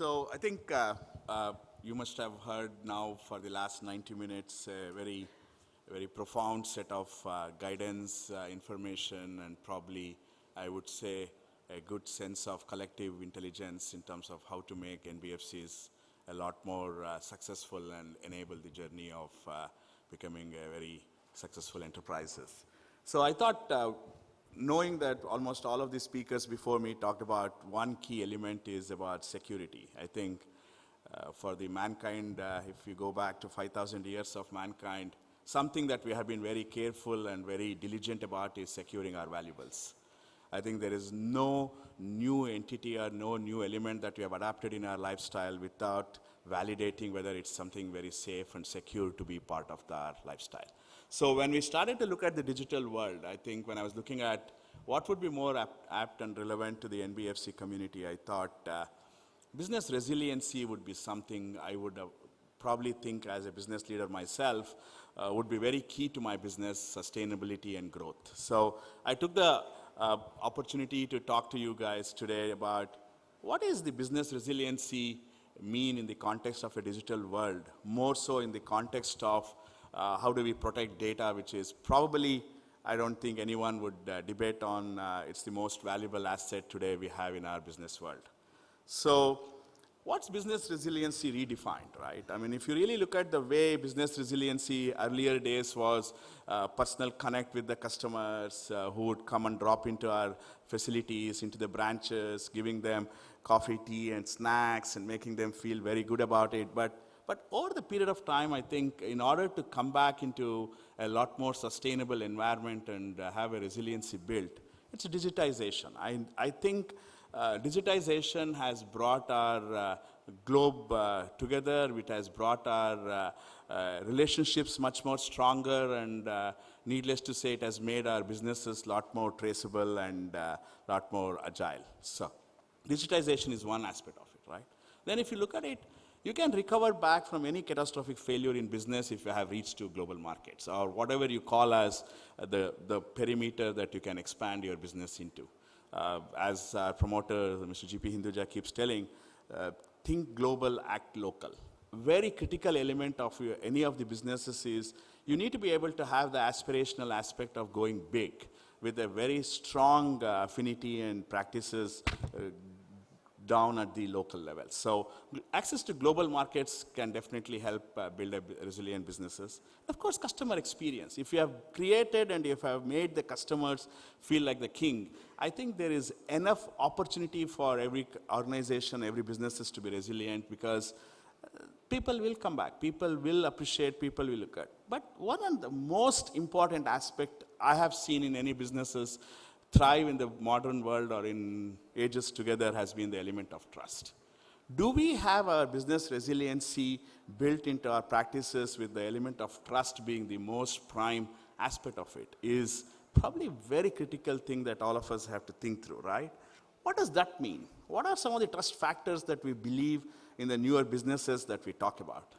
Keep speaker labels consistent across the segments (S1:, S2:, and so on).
S1: So I think you must have heard now for the last 90 minutes a very profound set of guidance, information, and probably, I would say, a good sense of collective intelligence in terms of how to make NBFCs a lot more successful and enable the journey of becoming a very successful enterprises. So I thought, knowing that almost all of the speakers before me talked about one key element is about security. I think for the mankind, if you go back to 5,000 years of mankind, something that we have been very careful and very diligent about is securing our valuables. I think there is no new entity or no new element that we have adapted in our lifestyle without validating whether it's something very safe and secure to be part of our lifestyle. So when we started to look at the digital world, I think when I was looking at what would be more apt and relevant to the NBFC community, I thought business resiliency would be something I would probably think as a business leader myself would be very key to my business sustainability and growth. So I took the opportunity to talk to you guys today about what is the business resiliency mean in the context of a digital world, more so in the context of how do we protect data, which is probably, I don't think anyone would debate on, it's the most valuable asset today we have in our business world. So what's business resiliency redefined, right? I mean, if you really look at the way business resiliency earlier days was personal connect with the customers who would come and drop into our facilities, into the branches, giving them coffee, tea, and snacks, and making them feel very good about it. But over the period of time, I think in order to come back into a lot more sustainable environment and have a resiliency built, it's digitization. I think digitization has brought our globe together. It has brought our relationships much more stronger, and needless to say, it has made our businesses a lot more traceable and a lot more agile. So digitization is one aspect of it, right? Then if you look at it, you can recover back from any catastrophic failure in business if you have reached to global markets, or whatever you call as the perimeter that you can expand your business into. As our promoter, Mr. G.P. Hinduja, keeps telling, think global, act local. Very critical element of any of the businesses is you need to be able to have the aspirational aspect of going big with a very strong affinity and practices down at the local level. So access to global markets can definitely help build a resilient businesses. Of course, customer experience. If you have created and if you have made the customers feel like the king, I think there is enough opportunity for every organization, every businesses to be resilient, because people will come back, people will appreciate, people will look at. But one of the most important aspect I have seen in any businesses thrive in the modern world or in ages together has been the element of trust. Do we have our business resiliency built into our practices with the element of trust being the most prime aspect of it is probably a very critical thing that all of us have to think through, right? What does that mean? What are some of the trust factors that we believe in the newer businesses that we talk about?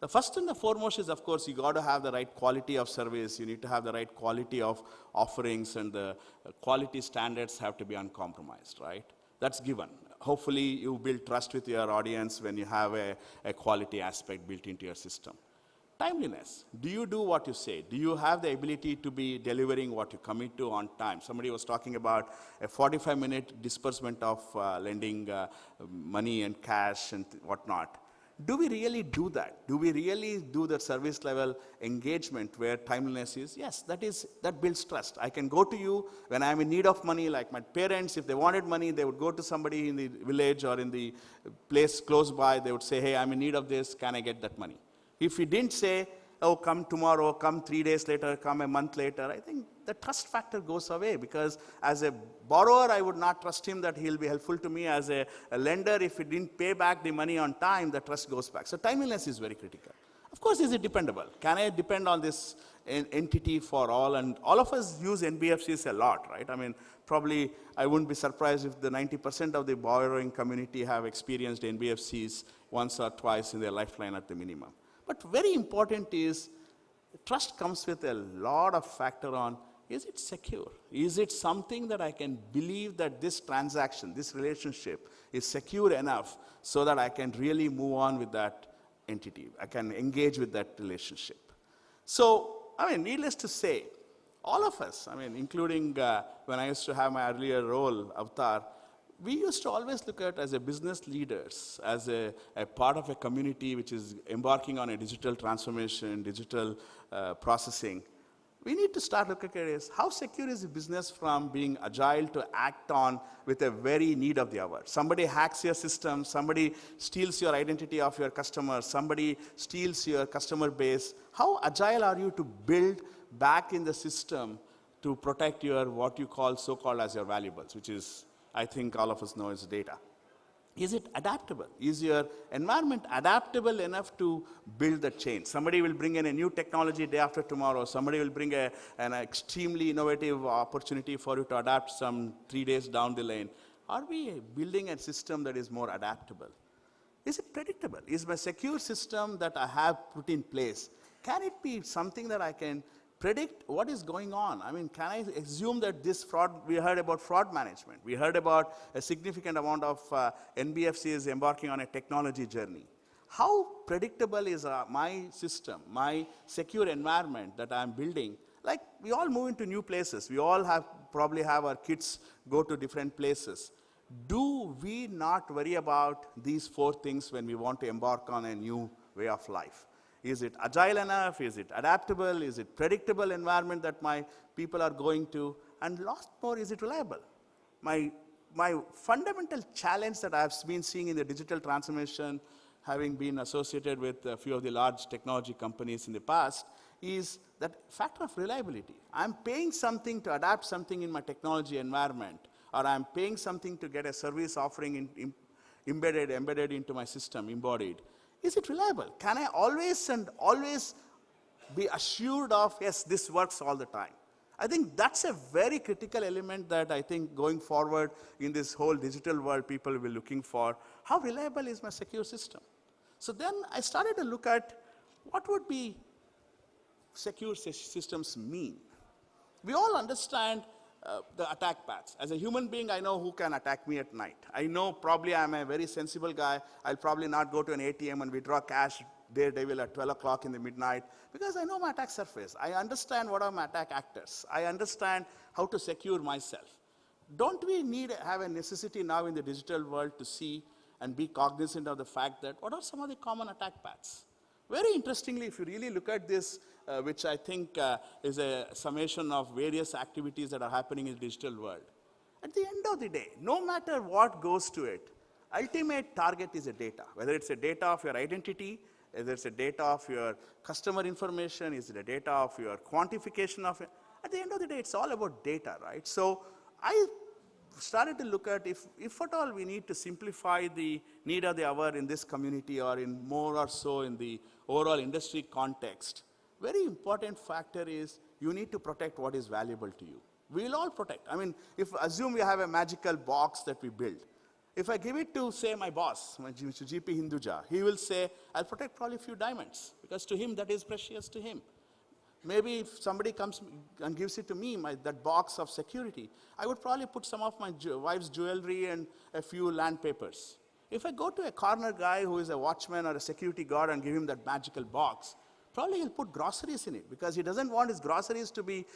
S1: The first and the foremost is, of course, you got to have the right quality of service. You need to have the right quality of offerings, and the quality standards have to be uncompromised, right? That's given. Hopefully, you build trust with your audience when you have a quality aspect built into your system. Timeliness. Do you do what you say? Do you have the ability to be delivering what you commit to on time? Somebody was talking about a 45-minute disbursement of lending money and cash and whatnot. Do we really do that? Do we really do the service level engagement where timeliness is? Yes, that builds trust. I can go to you when I'm in need of money, like my parents, if they wanted money, they would go to somebody in the village or in the place close by, they would say, hey, I'm in need of this, can I get that money? If we didn't say, oh, come tomorrow, come 3 days later, come a month later, I think the trust factor goes away, because as a borrower, I would not trust him that he'll be helpful to me. As a lender, if he didn't pay back the money on time, the trust goes back. So timeliness is very critical. Of course, is it dependable? Can I depend on this entity for all? And all of us use NBFCs a lot, right? I mean, probably I wouldn't be surprised if the 90% of the borrowing community have experienced NBFCs once or twice in their lifeline at the minimum. But very important is trust comes with a lot of factor on is it secure? Is it something that I can believe that this transaction, this relationship is secure enough so that I can really move on with that entity? I can engage with that relationship. So, I mean, needless to say, all of us, I mean, including when I used to have my earlier role, Avatar, we used to always look at as a business leaders, as a part of a community which is embarking on a digital transformation, digital processing. We need to start looking at it as how secure is the business from being agile to act on with a very need of the hour. Somebody hacks your system, somebody steals your identity of your customer, somebody steals your customer base. How agile are you to build back in the system to protect your, what you call, so-called as your valuables, which is, I think all of us know, is data. Is it adaptable? Is your environment adaptable enough to build the change? Somebody will bring in a new technology day after tomorrow. Somebody will bring an extremely innovative opportunity for you to adapt some 3 days down the lane. Are we building a system that is more adaptable? Is it predictable? Is my secure system that I have put in place, can it be something that I can predict what is going on? I mean, can I assume that this fraud, we heard about fraud management. We heard about a significant amount of NBFCs embarking on a technology journey. How predictable is my system, my secure environment that I'm building? Like, we all move into new places. We all probably have our kids go to different places. Do we not worry about these 4 things when we want to embark on a new way of life? Is it agile enough? Is it adaptable? Is it predictable environment that my people are going to? And last more, is it reliable? My fundamental challenge that I've been seeing in the digital transformation, having been associated with a few of the large technology companies in the past, is that factor of reliability. I'm paying something to adapt something in my technology environment, or I'm paying something to get a service offering embedded into my system, embodied. Is it reliable? Can I always be assured of, yes, this works all the time? I think that's a very critical element that I think going forward in this whole digital world, people will be looking for. How reliable is my secure system? So then I started to look at what would be secure systems mean. We all understand the attack paths. As a human being, I know who can attack me at night. I know probably I'm a very sensible guy. I'll probably not go to an ATM and withdraw cash daredevil at 12 o'clock in the midnight because I know my attack surface. I understand what are my attack actors. I understand how to secure myself. Don't we have a necessity now in the digital world to see and be cognizant of the fact that what are some of the common attack paths? Very interestingly, if you really look at this, which I think is a summation of various activities that are happening in the digital world, at the end of the day, no matter what goes to it, ultimate target is a data. Whether it's a data of your identity, whether it's a data of your customer information, is it a data of your quantification of it? At the end of the day, it's all about data, right? So I started to look at if at all we need to simplify the need of the hour in this community or in more or so in the overall industry context. Very important factor is you need to protect what is valuable to you. We'll all protect. I mean, assume we have a magical box that we build. If I give it to, say, my boss, Mr. GP Hinduja, he will say, I'll protect probably a few diamonds, because to him that is precious to him. Maybe if somebody comes and gives it to me, that box of security, I would probably put some of my wife's jewelry and a few land papers. If I go to a corner guy who is a watchman or a security guard and give him that magical box, probably he'll put groceries in it because he doesn't want his groceries to be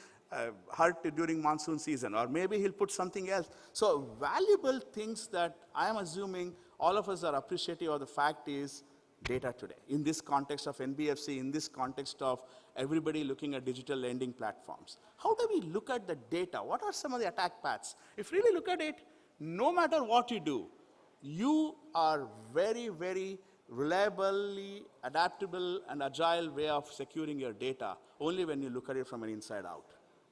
S1: hurt during monsoon season, or maybe he'll put something else. So valuable things that I am assuming all of us are appreciative of the fact is data today. In this context of NBFC, in this context of everybody looking at digital lending platforms. How do we look at the data? What are some of the attack paths? If you really look at it, no matter what you do, you are very, very reliably adaptable and agile way of securing your data only when you look at it from an inside out.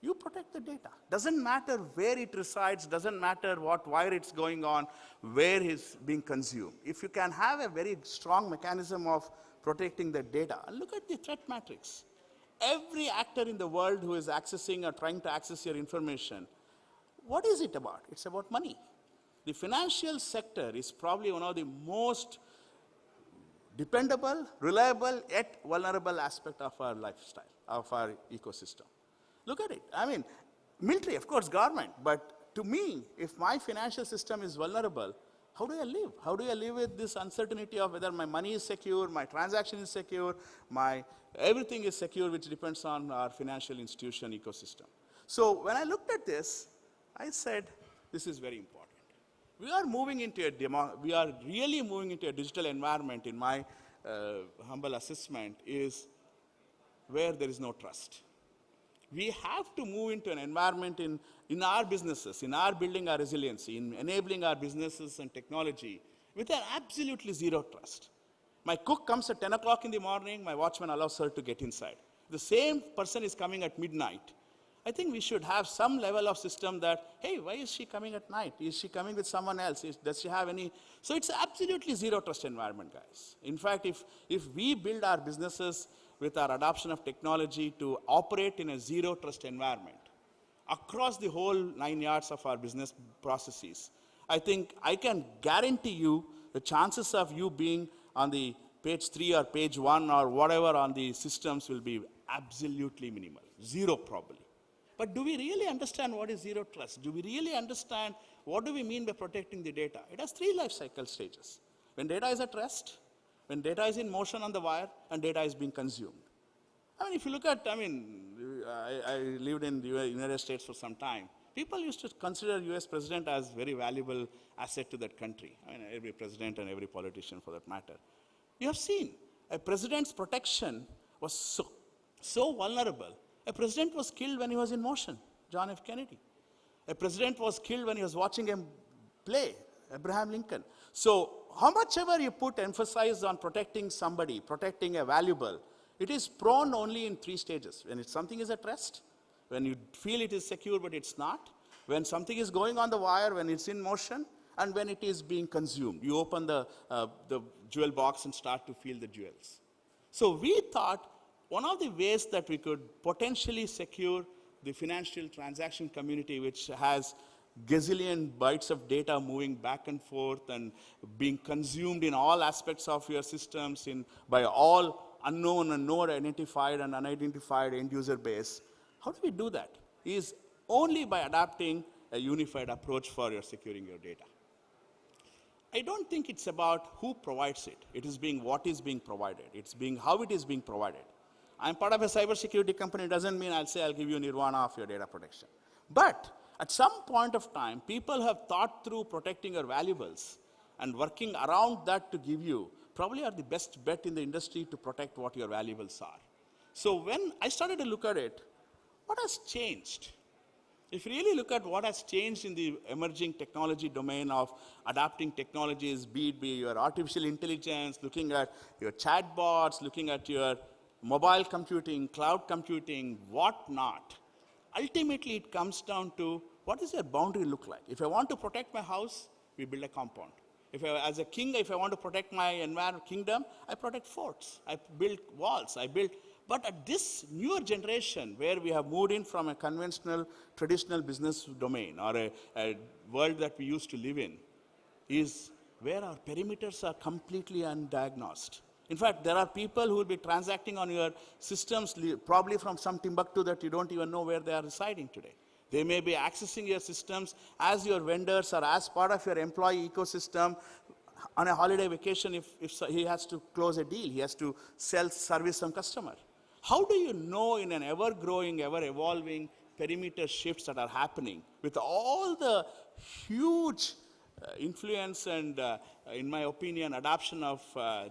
S1: You protect the data. Doesn't matter where it resides, doesn't matter what wire it's going on, where it's being consumed. If you can have a very strong mechanism of protecting the data, and look at the threat matrix. Every actor in the world who is accessing or trying to access your information, what is it about? It's about money. The financial sector is probably one of the most dependable, reliable, yet vulnerable aspect of our lifestyle, of our ecosystem. Look at it. I mean, Military, of course, government. But to me, if my financial system is vulnerable, how do I live? How do I live with this uncertainty of whether my money is secure, my transaction is secure, my everything is secure, which depends on our financial institution ecosystem. So when I looked at this, I said, this is very important. We are moving into we are really moving into a digital environment, in my humble assessment, is where there is no trust. We have to move into an environment in our businesses, in our building our resiliency, in enabling our businesses and technology with an absolutely zero trust. My cook comes at 10 o'clock in the morning, my watchman allows her to get inside. The same person is coming at midnight. I think we should have some level of system that, hey, why is she coming at night? Is she coming with someone else? Does she have any? So it's absolutely zero trust environment, guys. In fact, if we build our businesses with our adoption of technology to operate in a zero trust environment across the whole 9 yards of our business processes, I think I can guarantee you the chances of you being on the page 3 or page 1 or whatever on the systems will be absolutely minimal, zero probably. But do we really understand what is zero trust? Do we really understand what do we mean by protecting the data? It has 3 life cycle stages. When data is at rest, when data is in motion on the wire, and data is being consumed. I mean, if you look at, I lived in the United States for some time. People used to consider US president as very valuable asset to that country. I mean, every president and every politician for that matter. You have seen a president's protection was so vulnerable. A president was killed when he was in motion, John F. Kennedy. A president was killed when he was watching him play, Abraham Lincoln. So how much ever you put emphasis on protecting somebody, protecting a valuable, it is prone only in 3 stages. When something is at rest, when you feel it is secure but it's not, when something is going on the wire, when it's in motion, and when it is being consumed. You open the jewel box and start to feel the jewels. So we thought one of the ways that we could potentially secure the financial transaction community, which has gazillion bytes of data moving back and forth and being consumed in all aspects of your systems by all unknown and no identified and unidentified end user base. How do we do that? Is only by adapting a unified approach for your securing your data. I don't think it's about who provides it. It is what is being provided. It's how it is being provided. I'm part of a cybersecurity company. It doesn't mean I'll say I'll give you nirvana of your data protection. But at some point of time, people have thought through protecting your valuables and working around that to give you probably are the best bet in the industry to protect what your valuables are. So when I started to look at it, what has changed? If you really look at what has changed in the emerging technology domain of adapting technologies, be it your artificial intelligence, looking at your chatbots, looking at your mobile computing, cloud computing, whatnot, ultimately it comes down to what does your boundary look like? If I want to protect my house, we build a compound. As a king, if I want to protect my kingdom, I protect forts, I build walls, But at this newer generation, where we have moved in from a conventional, traditional business domain, or a world that we used to live in, is where our perimeters are completely undiagnosed. In fact, there are people who will be transacting on your systems, probably from some Timbuktu that you don't even know where they are residing today. They may be accessing your systems as your vendors or as part of your employee ecosystem on a holiday vacation. If he has to close a deal, he has to service some customer. How do you know in an ever-growing, ever-evolving perimeter shifts that are happening with all the huge influence and, in my opinion, adoption of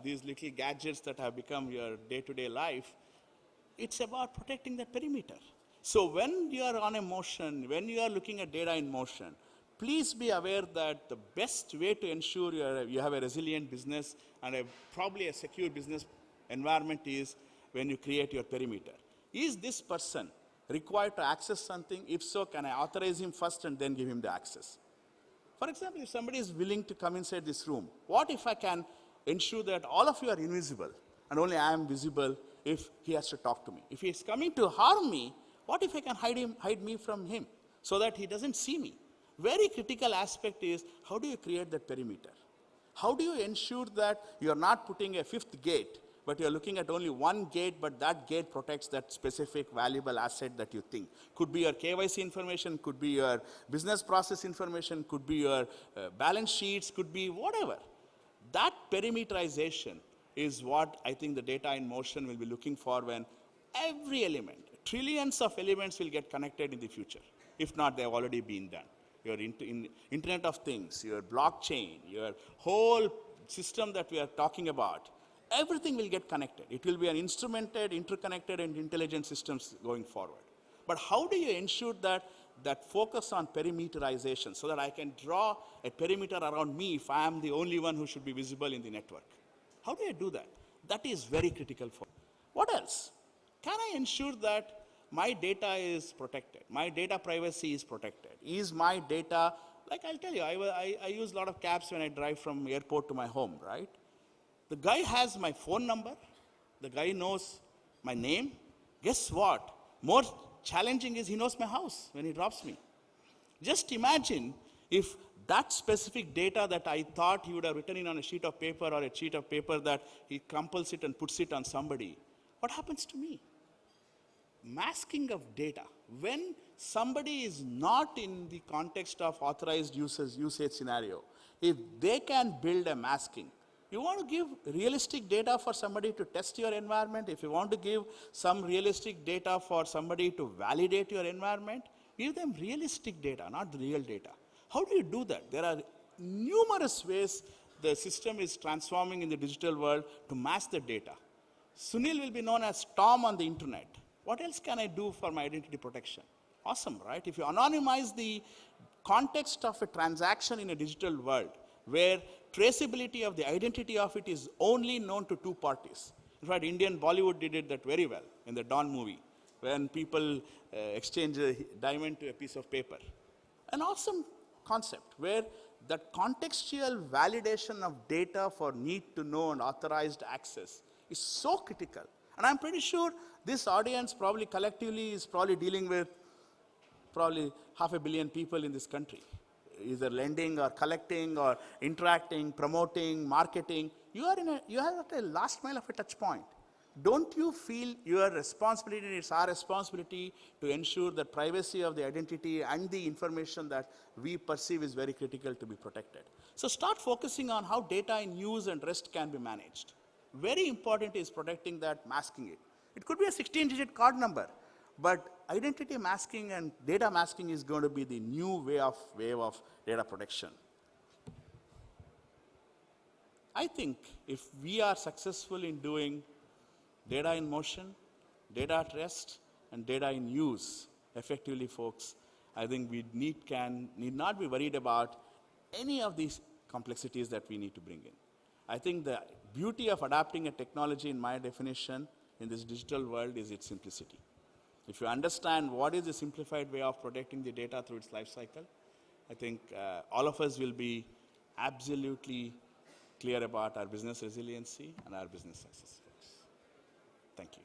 S1: these little gadgets that have become your day-to-day life? It's about protecting that perimeter. So when you are on a motion, when you are looking at data in motion, please be aware that the best way to ensure you have a resilient business and probably a secure business environment is when you create your perimeter. Is this person required to access something? If so, can I authorize him first and then give him the access? For example, if somebody is willing to come inside this room, what if I can ensure that all of you are invisible and only I am visible if he has to talk to me? If he is coming to harm me, what if I can hide me from him so that he doesn't see me? Very critical aspect is how do you create that perimeter? How do you ensure that you are not putting a 5th gate but you're looking at only one gate, but that gate protects that specific valuable asset that you think. Could be your KYC information, could be your business process information, could be your balance sheets, could be whatever. That perimeterization is what I think the data in motion will be looking for when every element, trillions of elements will get connected in the future. If not, they've already been done. Your Internet of Things, your blockchain, your whole system that we are talking about, everything will get connected. It will be an instrumented, interconnected, and intelligent systems going forward. But how do you ensure that focus on perimeterization so that I can draw a perimeter around me if I am the only one who should be visible in the network? How do I do that? That is very critical for me. What else? Can I ensure that my data is protected? My data privacy is protected. Is my data, like I'll tell you, I use a lot of cabs when I drive from airport to my home, right? The guy has my phone number. The guy knows my name. Guess what? More challenging is he knows my house when he drops me. Just imagine if that specific data that I thought he would have written in on a sheet of paper or a sheet of paper that he compels it and puts it on somebody. What happens to me? Masking of data. When somebody is not in the context of authorized usage scenario, if they can build a masking, you want to give realistic data for somebody to test your environment, if you want to give some realistic data for somebody to validate your environment, give them realistic data, not the real data. How do you do that? There are numerous ways the system is transforming in the digital world to mask the data. Sunil will be known as Tom on the internet. What else can I do for my identity protection? Awesome, right? If you anonymize the context of a transaction in a digital world, where traceability of the identity of it is only known to two parties. In fact, Indian Bollywood did that very well in the Dawn movie, when people exchange a diamond to a piece of paper. An awesome concept where that contextual validation of data for need to know and authorized access is so critical. And I'm pretty sure this audience probably collectively is probably dealing with probably 500 million people in this country, either lending or collecting or interacting, promoting, marketing. You are at a last mile of a touch point. Don't you feel your responsibility, and it's our responsibility to ensure that privacy of the identity and the information that we perceive is very critical to be protected. So start focusing on how data in use and rest can be managed. Very important is protecting that, masking it. It could be a 16-digit card number, but identity masking and data masking is going to be the new wave of data protection. I think if we are successful in doing data in motion, data at rest, and data in use effectively, folks, I think we need not be worried about any of these complexities that we need to bring in. I think the beauty of adapting a technology, in my definition, in this digital world is its simplicity. If you understand what is the simplified way of protecting the data through its life cycle, I think all of us will be absolutely clear about our business resiliency and our business success. Thank you.